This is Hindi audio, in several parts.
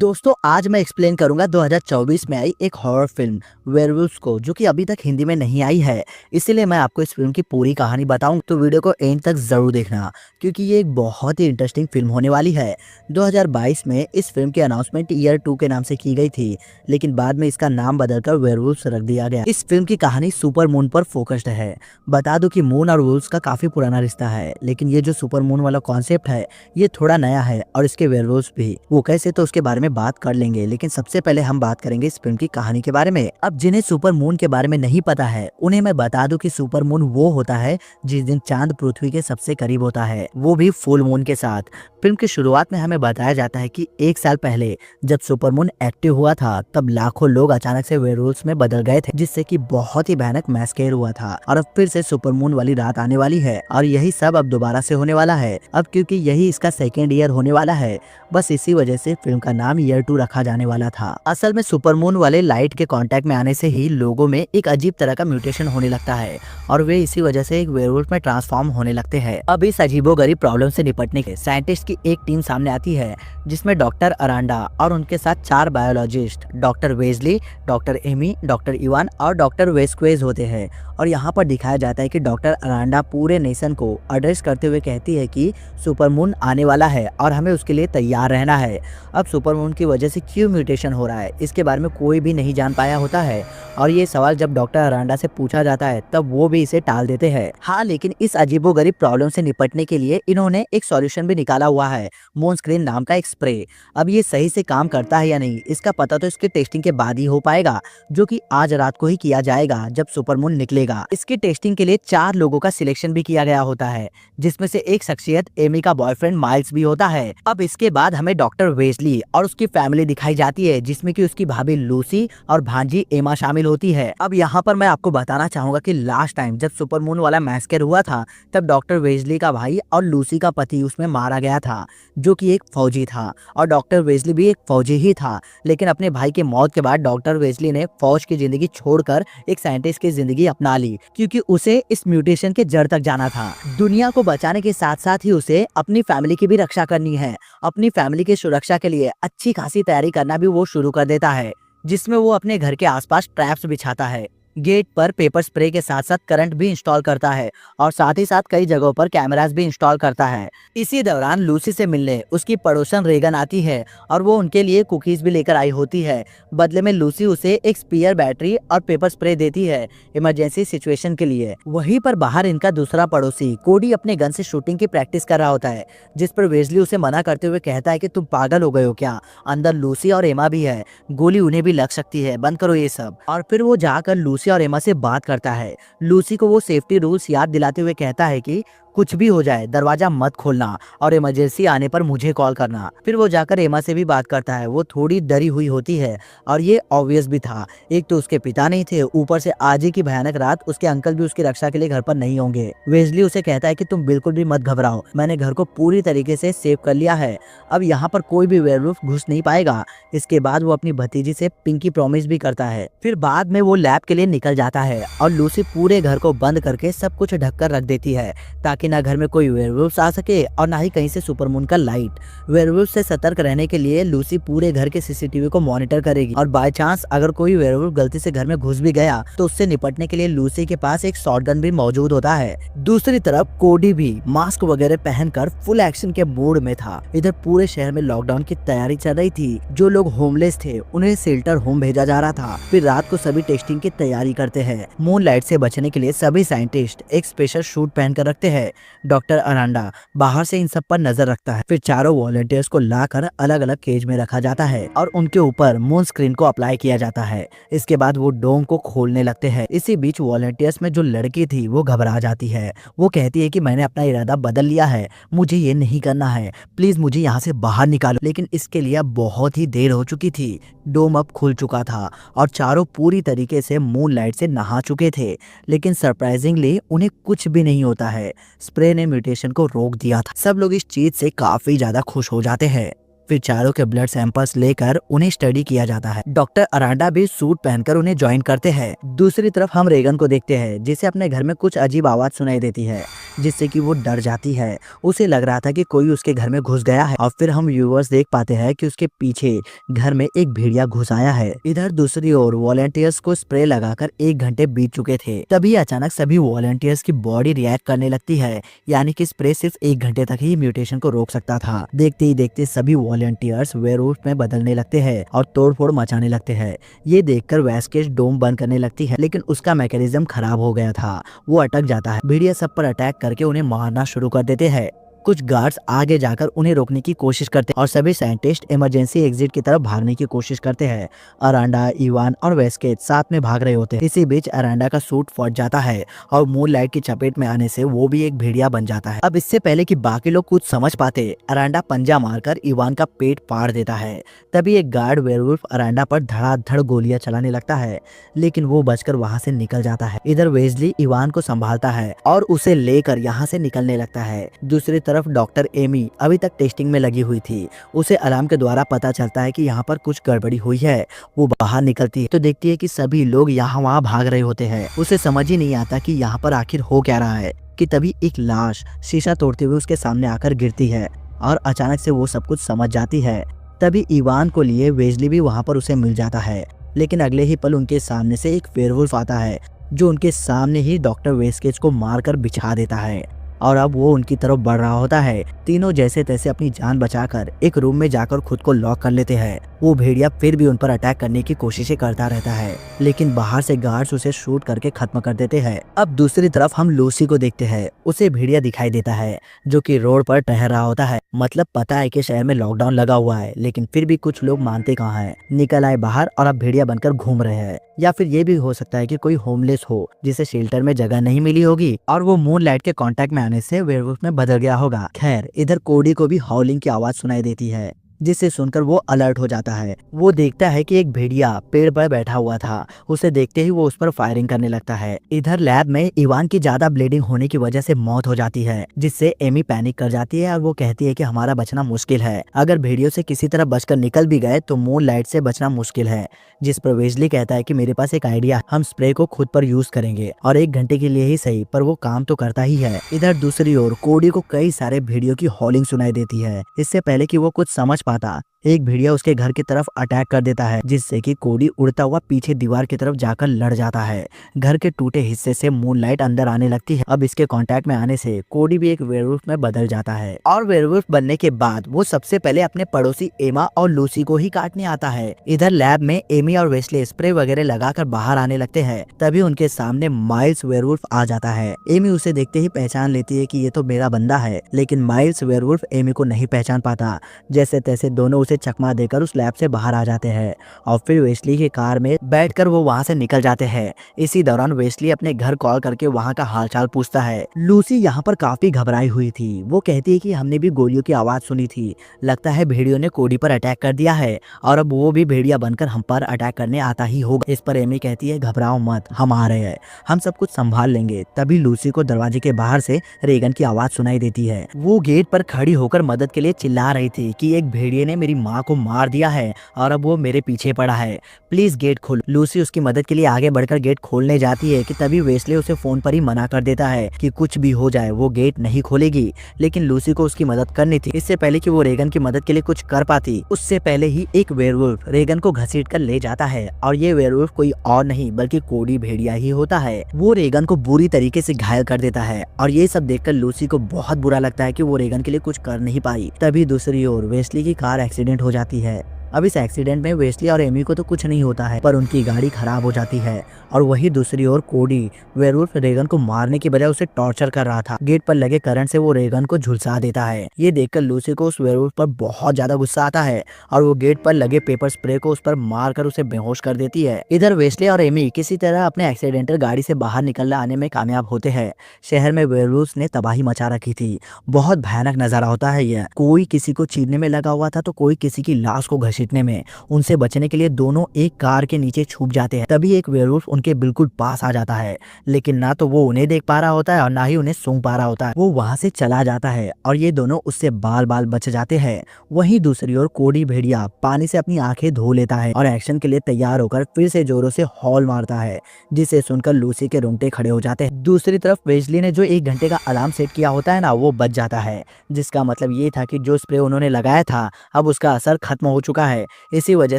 दोस्तों आज मैं एक्सप्लेन करूंगा 2024 में आई एक हॉरर फिल्म वेयरवुल्व्स को, जो कि अभी तक हिंदी में नहीं आई है। इसीलिए मैं आपको इस फिल्म की पूरी कहानी बताऊं तो वीडियो को एंड तक जरूर देखना, क्योंकि ये एक बहुत ही इंटरेस्टिंग फिल्म होने वाली है। 2022 में इस फिल्म की अनाउंसमेंट ईयर 2 के नाम से की गई थी, लेकिन बाद में इसका नाम बदलकर वेयरवुल्व्स रख दिया गया। इस फिल्म की कहानी सुपर मून पर फोकस्ड है। बता दूं कि मून और वुल्व्स का काफी पुराना रिश्ता है, लेकिन ये जो सुपर मून वाला कॉन्सेप्ट है ये थोड़ा नया है, और इसके वेयरवुल्व्स भी। वो कैसे, तो उसके बारे में बात कर लेंगे, लेकिन सबसे पहले हम बात करेंगे इस फिल्म की कहानी के बारे में। अब जिन्हें सुपर मून के बारे में नहीं पता है उन्हें मैं बता दूं कि सुपर मून वो होता है जिस दिन चांद पृथ्वी के सबसे करीब होता है, वो भी फुल मून के साथ। फिल्म की शुरुआत में हमें बताया जाता है कि 1 साल पहले जब सुपर मून एक्टिव हुआ था तब लाखों लोग अचानक से वेयरवुल्व्स में बदल गए थे, जिससे कि बहुत ही भयानक मैस्केर हुआ था। और अब फिर से सुपर मून वाली रात आने वाली है, और यही सब अब दोबारा से होने वाला है। अब क्योंकि यही इसका सेकेंड ईयर होने वाला है, बस इसी वजह से फिल्म का नाम ईयर 2 रखा जाने वाला था। असल में सुपर मून वाले लाइट के कांटेक्ट में आने से ही लोगों में एक अजीब तरह का म्यूटेशन होने लगता है, और वे इसी वजह से एक वेयरवुल्फ में ट्रांसफॉर्म होने लगते हैं। अब इस अजीबोगरीब प्रॉब्लम से निपटने के साइंटिस्ट की एक टीम सामने आती है, जिसमें डॉक्टर अरांडा और उनके साथ 4 biologist doctor Wesley, doctor Amy, doctor Ivan और डॉक्टर वेस्क्वेज होते हैं। और यहाँ पर दिखाया जाता है कि डॉक्टर अरांडा पूरे नेशन को एड्रेस करते हुए कहती है कि सुपर मून आने वाला है और हमें उसके लिए तैयार रहना है। अब सुपर मून की वजह से क्यों म्यूटेशन हो रहा है इसके बारे में कोई भी नहीं जान पाया होता है, और ये सवाल जब डॉक्टर अरांडा से पूछा जाता है तब वो भी इसे टाल देते हैं। हाँ, लेकिन इस अजीबोगरीब प्रॉब्लम से निपटने के लिए इन्होंने एक सॉल्यूशन भी निकाला हुआ है, मून स्क्रीन नाम का एक स्प्रे। अब ये सही से काम करता है या नहीं इसका पता तो इसके टेस्टिंग के बाद ही हो पाएगा, जो कि आज रात को ही किया जाएगा जब सुपर मून निकलेगा। इसकी टेस्टिंग के लिए 4 लोगों का सिलेक्शन भी किया गया होता है, जिसमें से एक शख्सियत एमी का बॉयफ्रेंड माइल्स भी होता है। अब इसके बाद हमें डॉक्टर वेस्ली और उसकी फैमिली दिखाई जाती है, जिसमें कि उसकी भाभी लूसी और भांजी एमा शामिल होती है। अब यहाँ पर मैं आपको बताना चाहूंगा कि लास्ट टाइम जब सुपर मून वाला मैस्कर हुआ था तब डॉक्टर वेस्ली का भाई और लूसी का पति उसमें मारा गया था, जो कि एक फौजी था, और डॉक्टर वेस्ली भी एक फौजी ही था। लेकिन अपने भाई की मौत के बाद डॉक्टर वेस्ली ने फौज की जिंदगी छोड़कर एक साइंटिस्ट की जिंदगी अपना ली, क्योंकि उसे इस म्यूटेशन के जड़ तक जाना था। दुनिया को बचाने के साथ साथ ही उसे अपनी फैमिली की भी रक्षा करनी है। अपनी फैमिली की सुरक्षा के लिए अच्छी खासी तैयारी करना भी वो शुरू कर देता है, जिसमें वो अपने घर के आसपास ट्रैप्स बिछाता है, गेट पर पेपर स्प्रे के साथ साथ करंट भी इंस्टॉल करता है, और साथ ही साथ कई जगहों पर कैमरास भी इंस्टॉल करता है। इसी दौरान लूसी से मिलने उसकी पड़ोसन रेगन आती है, और वो उनके लिए कुकीज भी लेकर आई होती है। बदले में लूसी उसे एक स्पीयर बैटरी और पेपर स्प्रे देती है इमरजेंसी सिचुएशन के लिए। वहीं पर बाहर इनका दूसरा पड़ोसी कोडी अपने गन से शूटिंग की प्रैक्टिस कर रहा होता है, जिस पर वेस्ली उसे मना करते हुए कहता है कि तुम पागल हो गए हो क्या, अंदर लूसी और एमा भी है, गोली उन्हें भी लग सकती है, बंद करो ये सब। और फिर वो जाकर लूसी और एमा से बात करता है। लूसी को वो सेफ्टी रूल्स याद दिलाते हुए कहता है कि कुछ भी हो जाए दरवाजा मत खोलना, और इमरजेंसी आने पर मुझे कॉल करना। फिर वो जाकर एमा से भी बात करता है। वो थोड़ी डरी हुई होती है, और ये ऑब्वियस भी था, एक तो उसके पिता नहीं थे, ऊपर से आज ही की भयानक रात उसके अंकल भी उसकी रक्षा के लिए घर पर नहीं होंगे। वेस्ली उसे कहता है कि तुम बिल्कुल भी मत घबराओ, मैंने घर को पूरी तरीके से सेव कर लिया है, अब यहाँ पर कोई भी वेयरवुल्फ घुस नहीं पाएगा। इसके बाद वो अपनी भतीजी से पिंकी प्रॉमिस भी करता है। फिर बाद में वो लैब के लिए निकल जाता है, और लूसी पूरे घर को बंद करके सब कुछ ढक कर रख देती है, ताकि ना घर में कोई वेयरवुल्फ आ सके और ना ही कहीं से सुपर मून का लाइट। वेयरवुल्फ से सतर्क रहने के लिए लूसी पूरे घर के सीसीटीवी को मॉनिटर करेगी, और बाय चांस अगर कोई वेयरवुल्फ गलती से घर में घुस भी गया तो उससे निपटने के लिए लूसी के पास एक शॉटगन भी मौजूद होता है। दूसरी तरफ कोडी भी मास्क वगैरह पहनकर फुल एक्शन के मूड में था। इधर पूरे शहर में लॉकडाउन की तैयारी चल रही थी। जो लोग होमलेस थे उन्हें शेल्टर होम भेजा जा रहा था। फिर रात को सभी टेस्टिंग की तैयारी करते हैं। मून लाइट से बचने के लिए सभी साइंटिस्ट एक स्पेशल सूट पहनकर रखते हैं। डॉक्टर अरांडा बाहर से इन सब पर नजर रखता है। फिर चारों वॉलंटियर्स को लाकर अलग अलग केज में रखा जाता है, और उनके ऊपर मून स्क्रीन को अप्लाई किया जाता है। इसके बाद वो डोम को खोलने लगते हैं। इसी बीच वॉलंटियर्स में जो लड़की थी वो घबरा जाती है। वो कहती है कि मैंने अपना इरादा बदल लिया है, मुझे ये नहीं करना है, प्लीज मुझे यहाँ से बाहर निकालो। लेकिन इसके लिए अब बहुत ही देर हो चुकी थी। डोम अब खुल चुका था, और चारों पूरी तरीके से मून लाइट से नहा चुके थे। लेकिन सरप्राइजिंगली उन्हें कुछ भी नहीं होता है। स्प्रे ने म्यूटेशन को रोक दिया था। सब लोग इस चीज से काफी ज्यादा खुश हो जाते हैं। फिर चारों के ब्लड सैंपल्स लेकर उन्हें स्टडी किया जाता है। डॉक्टर अरांडा भी सूट पहनकर उन्हें ज्वाइन करते हैं। दूसरी तरफ हम रेगन को देखते हैं, जिसे अपने घर में कुछ अजीब आवाज सुनाई देती है, जिससे कि वो डर जाती है। उसे लग रहा था कि कोई उसके घर में घुस गया है और फिर हम व्यूअर्स देख पाते हैं कि उसके पीछे घर में एक भेड़िया घुस आया है। इधर दूसरी ओर वॉलंटियर्स को स्प्रे लगाकर 1 घंटे बीत चुके थे। तभी अचानक सभी वॉलंटियर्स की बॉडी रिएक्ट करने लगती है, यानी कि स्प्रे सिर्फ 1 घंटे तक ही म्यूटेशन को रोक सकता था। देखते ही देखते सभी वॉलंटियर्स वेयरवुल्फ में बदलने लगते हैं और तोड़फोड़ मचाने लगते हैं। ये देखकर वेस्केज डोम बंद करने लगती है, लेकिन उसका मैकेनिज्म खराब हो गया था। वो अटक जाता है। भेड़िया सब पर अटैक करके उन्हें मारना शुरू कर देते हैं। कुछ गार्ड्स आगे जाकर उन्हें रोकने की कोशिश करते हैं और सभी साइंटिस्ट इमरजेंसी एग्जिट की तरफ भागने की कोशिश करते हैं। अरांडा, इवान और वेस्केज साथ में भाग रहे होते हैं। इसी बीच अरांडा का सूट फट जाता है और मून लाइट की चपेट में आने से वो भी एक भेड़िया बन जाता है। अब इससे पहले कि बाकी लोग कुछ समझ पाते, अरांडा पंजा मारकर इवान का पेट फाड़ देता है। तभी एक गार्ड वेयरवुल्फ अरांडा पर धड़ाधड़ गोलियां चलाने लगता है, लेकिन वो बचकर वहां से निकल जाता है। इधर वेजली इवान को संभालता है और उसे लेकर यहाँ से निकलने लगता है। दूसरी तरफ डॉक्टर एमी अभी तक टेस्टिंग में लगी हुई थी। उसे अलार्म के द्वारा पता चलता है कि यहाँ पर कुछ गड़बड़ी हुई है। वो बाहर निकलती है तो देखती है कि सभी लोग यहाँ वहाँ भाग रहे होते हैं। उसे समझ ही नहीं आता कि यहाँ पर आखिर हो क्या रहा है कि तभी एक लाश शीशा तोड़ते हुए उसके सामने आकर गिरती है और अचानक से वो सब कुछ समझ जाती है। तभी इवान को लिए वेजली भी वहाँ पर उसे मिल जाता है, लेकिन अगले ही पल उनके सामने से एक वेयरवुल्फ आता है, जो उनके सामने ही डॉक्टर वेस्केज को मारकर बिछा देता है और अब वो उनकी तरफ बढ़ रहा होता है। तीनों जैसे तैसे अपनी जान बचाकर एक रूम में जाकर खुद को लॉक कर लेते हैं। वो भेड़िया फिर भी उन पर अटैक करने की कोशिशें करता रहता है, लेकिन बाहर से गार्ड्स उसे शूट करके खत्म कर देते हैं। अब दूसरी तरफ हम लूसी को देखते हैं। उसे भेड़िया दिखाई देता है जो कि रोड पर टहल रहा होता है। मतलब पता है कि शहर में लॉकडाउन लगा हुआ है, लेकिन फिर भी कुछ लोग मानते कहाँ हैं। निकल आए बाहर और अब भेड़िया बनकर घूम रहे हैं। या फिर ये भी हो सकता है कि कोई होमलेस हो जिसे शेल्टर में जगह नहीं मिली होगी और वो मून लाइट के कांटेक्ट में आने से वेयरवुल्फ में बदल गया होगा। खैर, इधर कोडी को भी हाउलिंग की आवाज सुनाई देती है, जिसे सुनकर वो अलर्ट हो जाता है। वो देखता है कि एक भेड़िया पेड़ पर बैठा हुआ था। उसे देखते ही वो उस पर फायरिंग करने लगता है। इधर लैब में इवान की ज्यादा ब्लीडिंग होने की वजह से मौत हो जाती है, जिससे एमी पैनिक कर जाती है और वो कहती है कि हमारा बचना मुश्किल है। अगर भेड़ियों से किसी तरह बचकर निकल भी गए तो मून लाइट से बचना मुश्किल है। जिस पर वेजली कहता है कि मेरे पास एक आइडिया, हम स्प्रे को खुद पर यूज करेंगे और 1 घंटे के लिए ही सही, पर वो काम तो करता ही है। इधर दूसरी ओर कोडी को कई सारे भेड़ियों की हॉलिंग सुनाई देती है। इससे पहले कि वो कुछ समझ पाता, एक भेड़िया उसके घर की तरफ अटैक कर देता है, जिससे कि कोडी उड़ता हुआ पीछे दीवार की तरफ जाकर लड़ जाता है। घर के टूटे हिस्से से मूनलाइट अंदर आने लगती है। अब इसके कांटेक्ट में आने से कोडी भी एक वेयरवुल्फ में बदल जाता है और वेयरवुल्फ बनने के बाद वो सबसे पहले अपने पड़ोसी एमा और लूसी को ही काटने आता है। इधर लैब में एमी और वेस्ले स्प्रे वगैरह लगाकर बाहर आने लगते हैं। तभी उनके सामने माइल्स वेयरवुल्फ आ जाता है। एमी उसे देखते ही पहचान लेती है कि ये तो मेरा बंदा है, लेकिन माइल्स वेयरवुल्फ एमी को नहीं पहचान पाता। जैसे तैसे दोनों उसे चकमा देकर उस लैब से बाहर आ जाते हैं और फिर वेस्ली की कार में बैठकर वो वहां से निकल जाते हैं। इसी दौरान वेस्ली अपने घर कॉल करके वहां का हालचाल पूछता है। लूसी यहाँ पर काफी घबराई हुई थी। वो कहती है कि हमने भी गोलियों की आवाज सुनी थी, लगता है भेड़ियों ने कोडी पर अटैक कर दिया है और अब वो भी भेड़िया बनकर हम पर अटैक करने आता ही होगा। इस पर एमी कहती है घबराओ मत, हम आ रहे हैं, हम सब कुछ संभाल लेंगे। तभी लूसी को दरवाजे के बाहर से रेगन की आवाज सुनाई देती है। वो गेट पर खड़ी होकर मदद के लिए चिल्ला रही थी कि एक भेड़िए ने मेरी माँ को मार दिया है और अब वो मेरे पीछे पड़ा है, प्लीज गेट खोलो। लूसी उसकी मदद के लिए आगे बढ़कर गेट खोलने जाती है कि तभी वेस्ले उसे फोन पर ही मना कर देता है कि कुछ भी हो जाए वो गेट नहीं खोलेगी। लेकिन लूसी को उसकी मदद करनी थी। इससे पहले कि वो रेगन की मदद के लिए कुछ कर पाती, उससे पहले ही एक वेयरवुल्फ रेगन को घसीट कर ले जाता है और ये वेयरवुल्फ कोई और नहीं बल्कि कोडी भेड़िया ही होता है। वो रेगन को बुरी तरीके से घायल कर देता है और ये सब देखकर लूसी को बहुत बुरा लगता है कि वो रेगन के लिए कुछ कर नहीं पाई। तभी दूसरी ओर वेस्ली की कार एक्सीडेंट हो जाती है। अब इस एक्सीडेंट में वेस्ली और एमी को तो कुछ नहीं होता है, पर उनकी गाड़ी खराब हो जाती है और वही दूसरी ओर कोडी वेयरवुल्फ रेगन को मारने की बजाय उसे टॉर्चर कर रहा था। गेट पर लगे करंट से वो रेगन को झुलसा देता है। ये देखकर लूसी को उस वेयरवुल्फ पर बहुत ज्यादा गुस्सा आता है और वो गेट पर लगे पेपर स्प्रे को उस पर मारकर उसे बेहोश कर देती है। इधर वेस्ले और एमी किसी तरह अपने एक्सीडेंटल गाड़ी से बाहर निकलने आने में कामयाब होते हैं। शहर में वेयरवुल्फ ने तबाही मचा रखी थी। बहुत भयानक नजारा होता है ये। कोई किसी को चीरने में लगा हुआ था तो कोई किसी की लाश को घसीट घसीटने में। उनसे बचने के लिए दोनों एक कार के नीचे छुप जाते हैं। तभी एक वेयरवुल्फ उनके बिल्कुल पास आ जाता है, लेकिन ना तो वो उन्हें देख पा रहा होता है और ना ही उन्हें सूंघ पा रहा होता है। वो वहां से चला जाता है और ये दोनों उससे बाल बाल बच जाते हैं। वहीं दूसरी ओर कोडी भेड़िया पानी से अपनी आंखें धो लेता है और एक्शन के लिए तैयार होकर फिर से जोरों से हॉल मारता है, जिसे सुनकर लूसी के रोंगटे खड़े हो जाते हैं। दूसरी तरफ वेजली ने जो 1 घंटे का अलार्म सेट किया होता है ना, वो बच जाता है, जिसका मतलब ये था कि जो स्प्रे उन्होंने लगाया था अब उसका असर खत्म हो चुका है। इसी वजह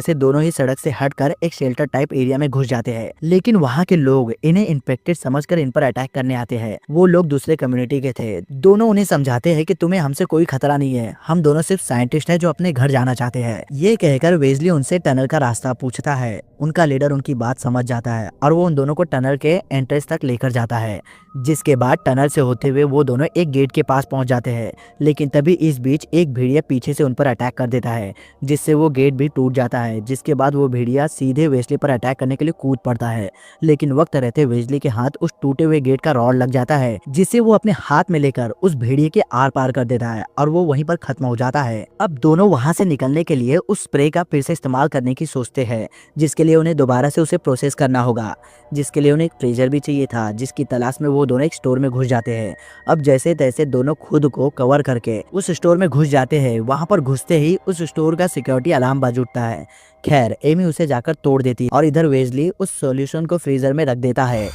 से दोनों ही सड़क से हटकर एक शेल्टर टाइप एरिया में घुस जाते हैं। लेकिन वहाँ के लोग इन्हें इन्फेक्टेड समझकर इन पर अटैक करने आते हैं। वो लोग दूसरे कम्युनिटी के थे। दोनों उन्हें समझाते हैं कि तुम्हें हमसे कोई खतरा नहीं है, हम दोनों सिर्फ साइंटिस्ट हैं जो अपने घर जाना चाहते हैं। ये कहकर वेजली उनसे टनल का रास्ता पूछता है। उनका लीडर उनकी बात समझ जाता है और वो उन दोनों को टनल के एंट्रेंस तक लेकर जाता है, जिसके बाद टनल से होते हुए वो दोनों एक गेट के पास पहुंच जाते हैं। लेकिन तभी इस बीच एक भेड़िया पीछे से उन पर अटैक कर देता है, जिससे वो गेट भी टूट जाता है। जिसके बाद वो भेड़िया सीधे वेजली पर अटैक करने के लिए कूद पड़ता है, लेकिन वक्त रहते वेजली के हाथ उस टूटे हुए गेट का रॉड लग जाता है, जिसे वो अपने हाथ में लेकर उस भेड़िए के आर पार कर देता है और वो वहीं पर खत्म हो जाता है। अब दोनों वहां से निकलने के लिए उस स्प्रे का फिर से इस्तेमाल करने की सोचते हैं, जिसके लिए उन्हें दोबारा से उसे प्रोसेस करना होगा, जिसके लिए उन्हें एक फ्रीजर भी चाहिए था, जिसकी तलाश में वो दोनों एक स्टोर में घुस जाते हैं। अब जैसे तैसे दोनों खुद को कवर करके उस स्टोर में घुस जाते हैं। वहां पर घुसते ही उस स्टोर का सिक्योरिटी अलार्म बज उठता है। खैर एमी उसे जाकर तोड़ देती है और इधर वेजली उस सॉल्यूशन को फ्रीजर में रख देता है।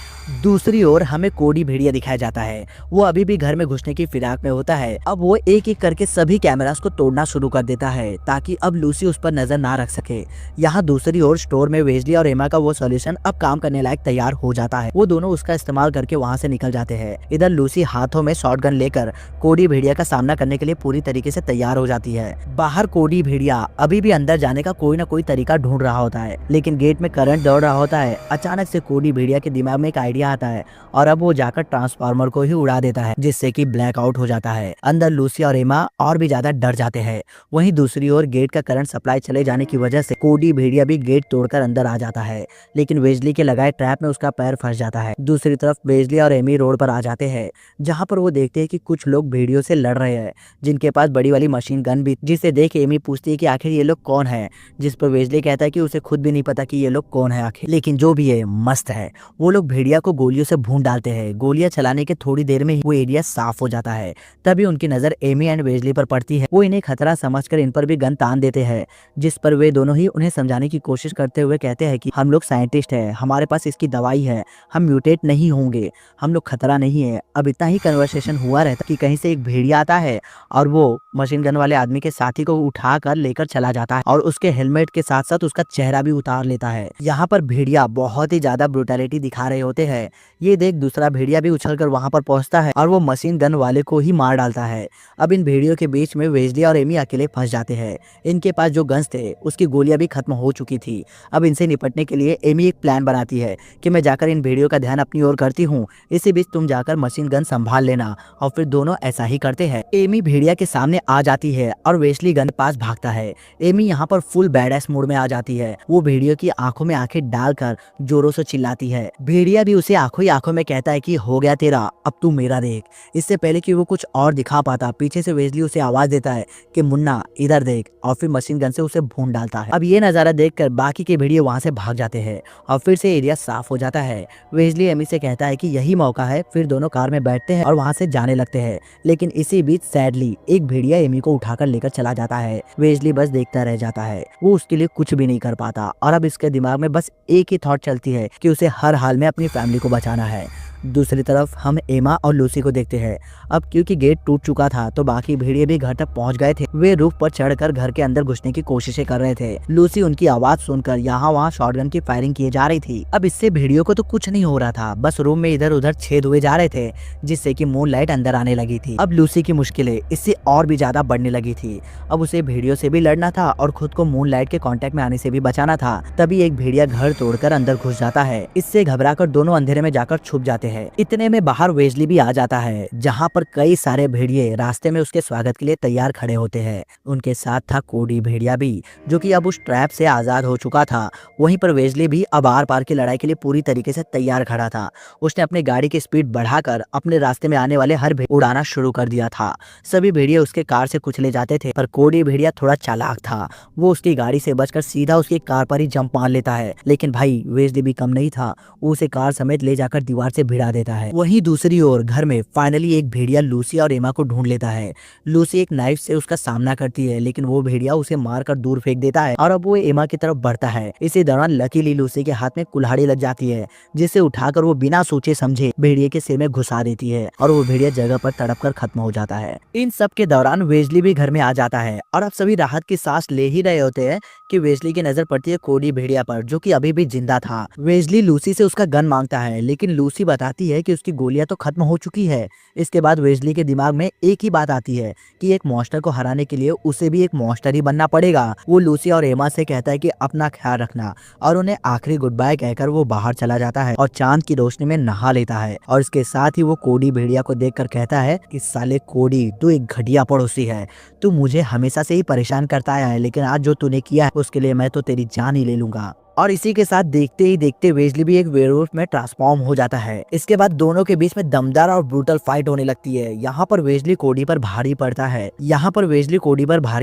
दूसरी ओर हमें कोडी भेड़िया दिखाया जाता है। वो अभी भी घर में घुसने की फिराक में होता है। अब वो एक एक करके सभी कैमरास को तोड़ना शुरू कर देता है ताकि अब लूसी उस पर नजर ना रख सके। यहाँ दूसरी ओर स्टोर में वेजली और एमा का वो सॉल्यूशन अब काम करने लायक तैयार हो जाता है। वो दोनों उसका इस्तेमाल करके वहाँ से निकल जाते हैं। इधर लूसी हाथों में शॉटगन लेकर कोडी भेड़िया का सामना करने के लिए पूरी तरीके से तैयार हो जाती है। बाहर कोडी भेड़िया अभी भी अंदर जाने का कोई ना कोई तरीका ढूंढ रहा होता है, लेकिन गेट में करंट दौड़ रहा होता है। अचानक से कोडी भेड़िया के दिमाग में एक आइडिया आता है और अब वो जाकर ट्रांसफार्मर को ही उड़ा देता है, जिससे कि ब्लैकआउट हो जाता है। अंदर लूसी और एमा और भी ज्यादा डर जाते हैं। वहीं दूसरी ओर गेट का करंट सप्लाई चले जाने की वजह से कोडी भेड़िया भी गेट तोड़कर अंदर आ जाता है, लेकिन वेजली के लगाए ट्रैप में उसका पैर फंस जाता है। दूसरी तरफ वेजली और एमी रोड पर आ जाते हैं, जहाँ पर वो देखते हैं कि कुछ लोग भेड़ियों से लड़ रहे हैं, जिनके पास बड़ी वाली मशीन गन भी, जिसे देख एमी पूछती है कि आखिर ये लोग कौन है, जिस पर वेजली कहता है कि उसे खुद भी नहीं पता कि ये लोग कौन है आखिर, लेकिन जो भी है मस्त है। वो लोग भेड़िया को गोलियों से भून डालते हैं। गोलियां चलाने के थोड़ी देर में ही वो एरिया साफ हो जाता है। तभी उनकी नजर एमी एंड वेजली पर पड़ती है। वो इन्हें खतरा समझकर इन पर भी गन तान देते हैं, जिस पर वे दोनों ही उन्हें समझाने की कोशिश करते हुए कहते हैं कि हम लोग साइंटिस्ट हैं, हमारे पास इसकी दवाई है, हम म्यूटेट नहीं होंगे, हम लोग खतरा नहीं है। अब इतना ही कन्वर्सेशन हुआ रहता कि कहीं से एक भेड़िया आता है और वो मशीन गन वाले आदमी के साथी को उठा कर लेकर चला जाता है और उसके हेलमेट के साथ साथ उसका चेहरा भी उतार लेता है। यहाँ पर भेड़िया बहुत ही ज्यादा ब्रुटैलिटी दिखा रहे होते हैं। ये देख दूसरा भेड़िया भी उछलकर वहां पर पहुंचता है और वो मशीन गन वाले को ही मार डालता है। अब इन भेड़ियों के बीच में वेजली और एमी अकेले फंस जाते हैं। इनके पास जो गन्स थे उसकी गोलियां भी खत्म हो चुकी थी। अब इनसे निपटने के लिए एमी एक प्लान बनाती है कि मैं जाकर इन भेड़ियों का ध्यान अपनी ओर करती हूँ, इसी बीच तुम जाकर मशीन गन संभाल लेना। और फिर दोनों ऐसा ही करते हैं। एमी भेड़िया के सामने आ जाती है और वेजली गन पास भागता है। एमी यहाँ पर फुल बैडएस मोड में आ जाती है। वो भेड़ियों की आंखों में आंखें डालकर जोरों से चिल्लाती है। भेड़िया भी उसे आंखों ही आंखों में कहता है कि हो गया तेरा, अब तू मेरा देख। इससे पहले कि वो कुछ और दिखा पाता, पीछे से वेजली उसे आवाज देता है कि मुन्ना इधर देख, और फिर मशीन गन से उसे भून डालता है। अब ये नजारा देखकर बाकी के भेड़िए वहां से भाग जाते हैं और फिर से एरिया साफ हो जाता है। वेजली एमी से कहता है कि यही मौका है। फिर दोनों कार में बैठते हैं और वहां से जाने लगते हैं, लेकिन इसी बीच सैडली एक भेड़िया एमी को उठाकर लेकर चला जाता है। वेजली बस देखता रह जाता है। वो उसके लिए कुछ भी नहीं कर पाता और अब इसके दिमाग में बस एक ही थॉट चलती है कि उसे हर हाल में अपनी फैमिली को बचाना है। दूसरी तरफ हम एमा और लूसी को देखते हैं। अब क्योंकि गेट टूट चुका था तो बाकी भेड़िए भी घर तक पहुंच गए थे। वे रूफ पर चढ़कर घर के अंदर घुसने की कोशिशें कर रहे थे। लूसी उनकी आवाज सुनकर यहाँ वहाँ शॉटगन की फायरिंग किए जा रही थी। अब इससे भेड़ियों को तो कुछ नहीं हो रहा था, बस रूम में इधर उधर छेद हुए जा रहे थे, जिससे कि मून लाइट अंदर आने लगी थी। अब लूसी की मुश्किलें इससे और भी ज्यादा बढ़ने लगी थी। अब उसे भेड़ियों से भी लड़ना था और खुद को मून लाइट के कांटेक्ट में आने से भी बचाना था। तभी एक भेड़िया घर तोड़कर अंदर घुस जाता है। इससे घबराकर दोनों अंधेरे में जाकर छुप जाते हैं। हैं। इतने में बाहर वेजली भी आ जाता है, जहाँ पर कई सारे भेड़िए रास्ते में उसके स्वागत के लिए तैयार खड़े होते हैं। उनके साथ था कोडी भेड़िया भी, जो कि अब उस ट्रैप से आजाद हो चुका था। वहीं पर वेजली भी अब आर पार की लड़ाई के लिए पूरी तरीके से तैयार खड़ा था। उसने अपनी गाड़ी की स्पीड बढ़ाकर अपने रास्ते में आने वाले हर भेड़िए उड़ाना शुरू कर दिया था। सभी भेड़िए उसके कार से कुचले जाते थे, पर कोडी भेड़िया थोड़ा चालाक था। वो उसकी गाड़ी से बचकर सीधा उसकी कार पर ही जंप मार लेता है। लेकिन भाई वेजली भी कम नहीं था, वो उसे कार समेत ले जाकर दीवार से भिड़ा देता है। वहीं दूसरी ओर घर में फाइनली एक भेड़िया लूसी और एमा को ढूंढ लेता है। लूसी एक नाइफ से उसका सामना करती है, लेकिन वो भेड़िया उसे मारकर दूर फेंक देता है और अब वो एमा की तरफ बढ़ता है। इसी दौरान लकीली लूसी के हाथ में कुल्हाड़ी लग जाती है, जिसे उठाकर वो बिना सोचे समझे भेड़िए के सिर में घुसा देती है और वो भेड़िया जगह पर तड़प कर खत्म हो जाता है। इन सब के दौरान वेजली भी घर में आ जाता है और अब सभी राहत की सांस ले ही रहे होते हैं कि वेजली की नजर पड़ती है कोडी भेड़िया पर, जो कि अभी भी जिंदा था। वेजली लूसी से उसका गन मांगता है, लेकिन लूसी बताती है कि उसकी गोलियां तो खत्म हो चुकी है। इसके बाद वेजली के दिमाग में एक ही बात आती है कि एक मॉन्स्टर को हराने के लिए उसे भी एक मॉन्स्टर ही बनना पड़ेगा। वो लूसी और एमा से कहता है कि अपना ख्याल रखना और उन्हें आखिरी गुड बाय कहकर वो बाहर चला जाता है और चांद की रोशनी में नहा लेता है। और इसके साथ ही वो कोडी भेड़िया को देखकर कहता है कि साले कोडी, तू एक घटिया पड़ोसी है। तू मुझे हमेशा से ही परेशान करता आया है, लेकिन आज जो तूने किया है उसके लिए मैं तो तेरी जान ही ले लूंगा। और इसी के साथ देखते ही देखते वेजली भी एक वेयरवुल्फ में ट्रांसफॉर्म हो जाता है। इसके बाद दोनों के बीच में दमदार और ब्रूटल फाइट होने लगती है। यहाँ पर वेजली कोडी पर भारी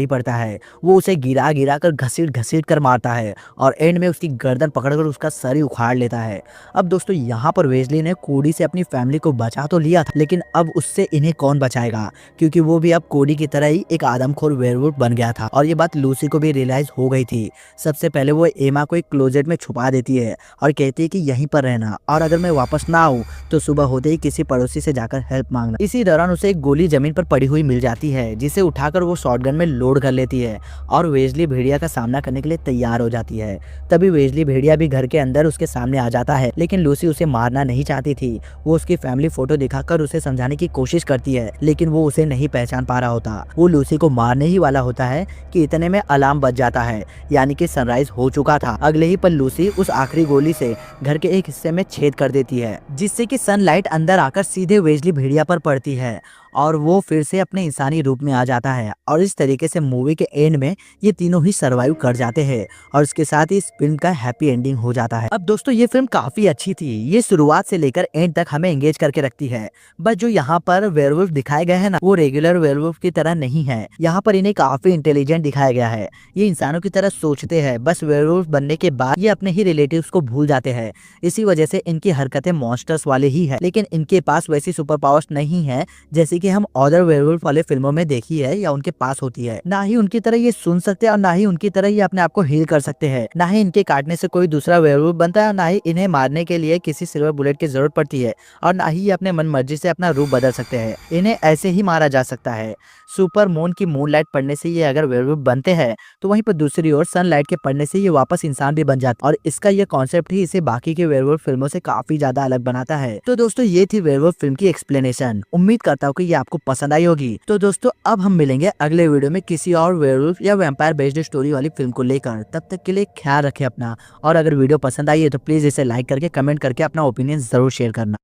पड़ता है। वो उसे गिरा गिरा कर घसीट घसीट कर मारता है और एंड में उसकी गर्दन पकड़कर उसका सर ही उखाड़ लेता है। अब दोस्तों यहाँ पर वेजली ने कोडी से अपनी फैमिली को बचा तो लिया था, लेकिन अब उससे इन्हें कौन बचाएगा, क्योंकि वो भी अब कोडी की तरह ही एक आदमखोर वेयरवुल्फ बन गया था। और ये बात लूसी को भी रियलाइज हो गई थी। सबसे पहले वो एमा को एक क्लोजेट में छुपा देती है और कहती है कि यहीं पर रहना, और अगर मैं वापस ना आऊं तो सुबह होते ही किसी पड़ोसी से जाकर हेल्प मांगना। इसी दौरान उसे एक गोली जमीन पर पड़ी हुई मिल जाती है, जिसे उठाकर वो शॉटगन में लोड कर लेती है और वेजली भेड़िया का सामना करने के लिए तैयार हो जाती है। तभी वेजली भेड़िया भी घर के अंदर उसके सामने आ जाता है, लेकिन लूसी उसे मारना नहीं चाहती थी। वो उसकी फैमिली फोटो दिखाकर उसे समझाने की कोशिश करती है, लेकिन वो उसे नहीं पहचान पा रहा होता। वो लूसी को मारने ही वाला होता है कि इतने में अलार्म बज जाता है, यानी कि सनराइज हो चुका था। अगले ही पल लूसी उस आखिरी गोली से घर के एक हिस्से में छेद कर देती है, जिससे कि सनलाइट अंदर आकर सीधे वेजली भेड़िया पर पड़ती है और वो फिर से अपने इंसानी रूप में आ जाता है। और इस तरीके से मूवी के एंड में ये तीनों ही सरवाइव कर जाते हैं और इसके साथ ही इस फिल्म का हैप्पी एंडिंग हो जाता है। अब दोस्तों ये फिल्म काफी अच्छी थी। ये शुरुआत से लेकर एंड तक हमें एंगेज करके रखती है। बस जो यहाँ पर वेयरवुल्फ दिखाए गए हैं ना, वो रेगुलर वेयरवुल्फ की तरह नहीं है। यहाँ पर इन्हें काफी इंटेलिजेंट दिखाया गया है। ये इंसानों की तरह सोचते हैं, बस वेयरवुल्फ बनने के बाद ये अपने ही रिलेटिव्स को भूल जाते हैं। इसी वजह से इनकी हरकतें मॉन्स्टर्स वाले ही है, लेकिन इनके पास वैसी सुपर पावर्स नहीं है जैसे कि हम अदर वेयरवुल्फ वाले फिल्मों में देखी है या उनके पास होती है। ना ही उनकी तरह ये सुन सकते हैं और ना ही उनकी तरह ये अपने आप को हील कर सकते हैं। ना ही इनके काटने से कोई दूसरा वेयरवुल्फ बनता है और ना ही इन्हें मारने के लिए किसी सिल्वर बुलेट की जरूरत पड़ती है और ना ही ये अपने मन मर्जी से अपना रूप बदल सकते हैं। इन्हें ऐसे ही मारा जा सकता है। सुपर मून की मूनलाइट पड़ने से ये अगर वेयरवुल्फ बनते हैं तो वहीं पर दूसरी ओर सनलाइट के पड़ने से ये वापस इंसान भी बन जाता है और इसका ये कॉन्सेप्ट ही इसे बाकी के वेयरवुल्फ फिल्मों से काफी ज्यादा अलग बनाता है। तो दोस्तों ये थी वेयरवुल्फ फिल्म की एक्सप्लेनेशन। उम्मीद करता हूँ कि ये आपको पसंद आई होगी। तो दोस्तों अब हम मिलेंगे अगले वीडियो में किसी और वेयरवुल्फ या वैम्पायर बेस्ड स्टोरी वाली फिल्म को लेकर। तब तक के लिए ख्याल रखें अपना, और अगर वीडियो पसंद आई है तो प्लीज इसे लाइक करके कमेंट करके अपना ओपिनियन जरूर शेयर करना।